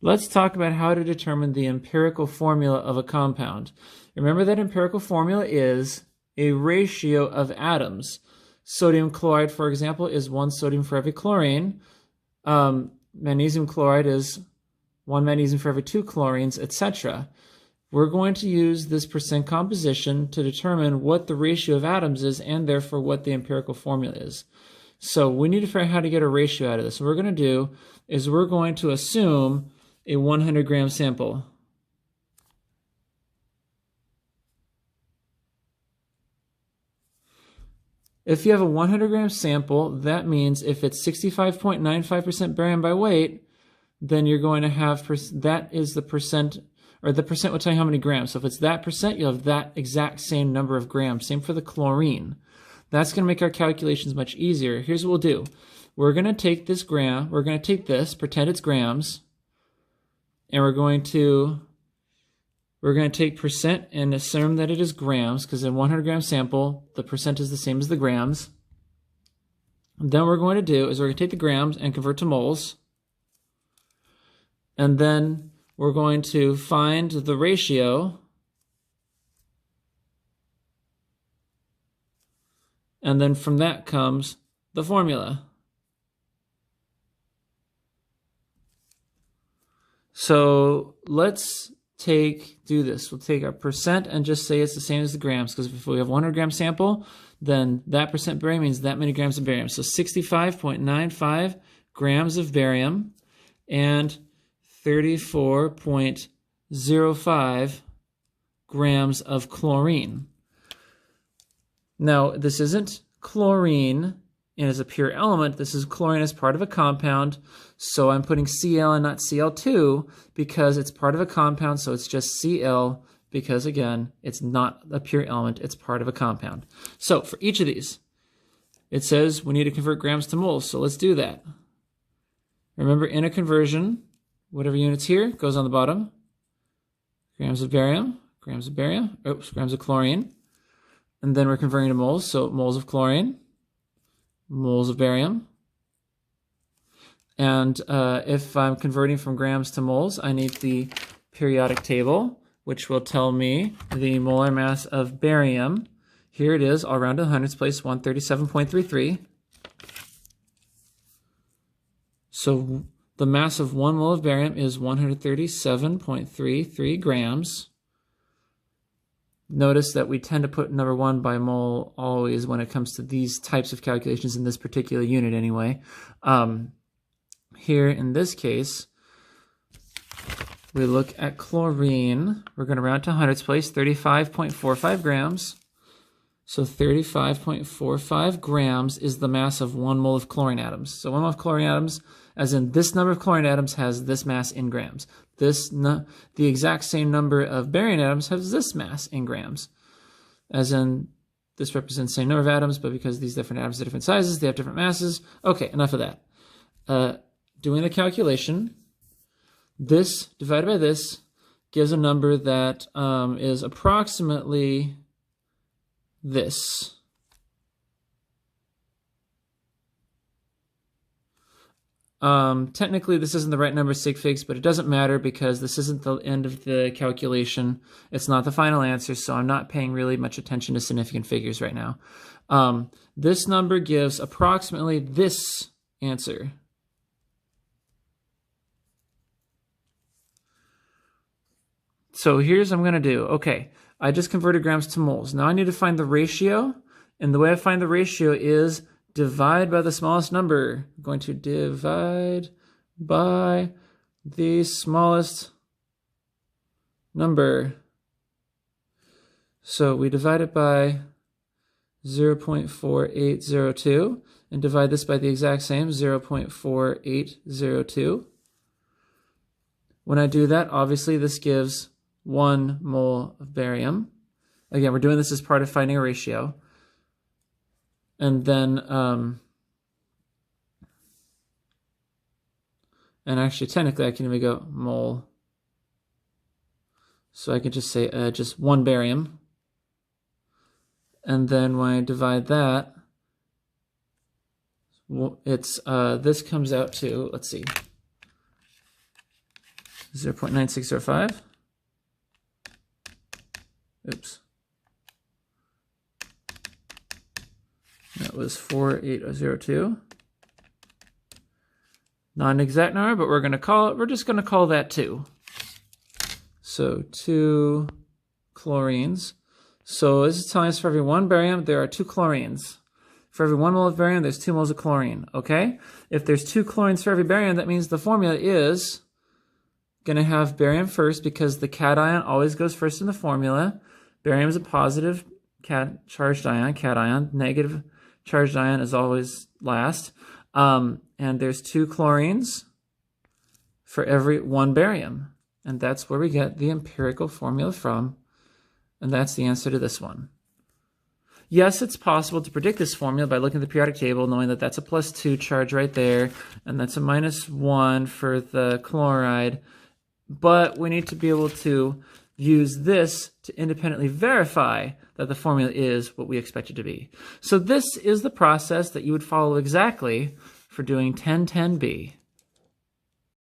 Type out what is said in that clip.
Let's talk about how to determine the empirical formula of a compound. Remember that empirical formula is a ratio of atoms. Sodium chloride, for example, is 1 sodium for every chlorine. Magnesium chloride is 1 magnesium for every 2 chlorines, etc. We're going to use this percent composition to determine what the ratio of atoms is and therefore what the empirical formula is. So we need to figure out how to get a ratio out of this. What we're going to do is we're going to assume a 100 gram sample. If you have a 100 gram sample, that means if it's 65.95% barium by weight, then you're going to have, that is the percent, or the percent will tell you how many grams. So if it's that percent, you'll have that exact same number of grams. Same for the chlorine. That's going to make our calculations much easier. Here's what we'll do. We're going to take this gram, we're going to take this, pretend it's grams, and we're going to take percent and assume that it is grams, because in 100 gram sample, the percent is the same as the grams. And then what we're going to do is we're going to take the grams and convert to moles. And then we're going to find the ratio. And then from that comes the formula. So let's do this. We'll take our percent and just say it's the same as the grams, because if we have 100 gram sample, then that percent barium means that many grams of barium. So 65.95 grams of barium and 34.05 grams of chlorine. Now, this isn't chlorine and as a pure element. This is chlorine as part of a compound. So I'm putting Cl and not Cl2 because it's part of a compound. So it's just Cl because, again, it's not a pure element. It's part of a compound. So for each of these, it says we need to convert grams to moles. So let's do that. Remember, in a conversion, whatever unit's here goes on the bottom. Grams of barium, grams of chlorine. And then we're converting to moles. So moles of chlorine, moles of barium. And if I'm converting from grams to moles, I need the periodic table, which will tell me the molar mass of barium. Here it is, all around to the hundreds place, 137.33. So the mass of 1 mole of barium is 137.33 grams. Notice that we tend to put number 1 by mole always when it comes to these types of calculations in this particular unit anyway. Here in this case, we look at chlorine. We're going to round to hundreds place, 35.45 grams. So 35.45 grams is the mass of 1 mole of chlorine atoms. So 1 mole of chlorine atoms, as in this number of chlorine atoms, has this mass in grams. The exact same number of barium atoms has this mass in grams. As in, this represents the same number of atoms, but because these different atoms are different sizes, they have different masses. Okay, enough of that. Doing the calculation, this divided by this gives a number that is approximately this. Technically, this isn't the right number, sig figs, but it doesn't matter because this isn't the end of the calculation. It's not the final answer, so I'm not paying really much attention to significant figures right now. This number gives approximately this answer. So here's what I'm going to do. Okay, I just converted grams to moles. Now I need to find the ratio, and the way I find the ratio is divide by the smallest number. I'm going to divide by the smallest number. So we divide it by 0.4802 and divide this by the exact same, 0.4802. When I do that, obviously this gives 1 mole of barium. Again, we're doing this as part of finding a ratio. And then, and actually technically I can even go mole. So I could just say just 1 barium. And then when I divide that, it's this comes out to, let's see, 0.9605. Oops. That was 4802. Not an exact number, but we're just going to call that 2. So 2 chlorines. So this is telling us for every 1 barium, there are 2 chlorines. For every 1 mole of barium, there's 2 moles of chlorine, okay? If there's 2 chlorines for every barium, that means the formula is going to have barium first because the cation always goes first in the formula. Barium is a positive charged ion, cation. Negative charged ion is always last. And there's 2 chlorines for every 1 barium. And that's where we get the empirical formula from. And that's the answer to this one. Yes, it's possible to predict this formula by looking at the periodic table, knowing that that's a +2 charge right there, and that's a -1 for the chloride. But we need to be able to use this to independently verify that the formula is what we expect it to be. So this is the process that you would follow exactly for doing 1010B.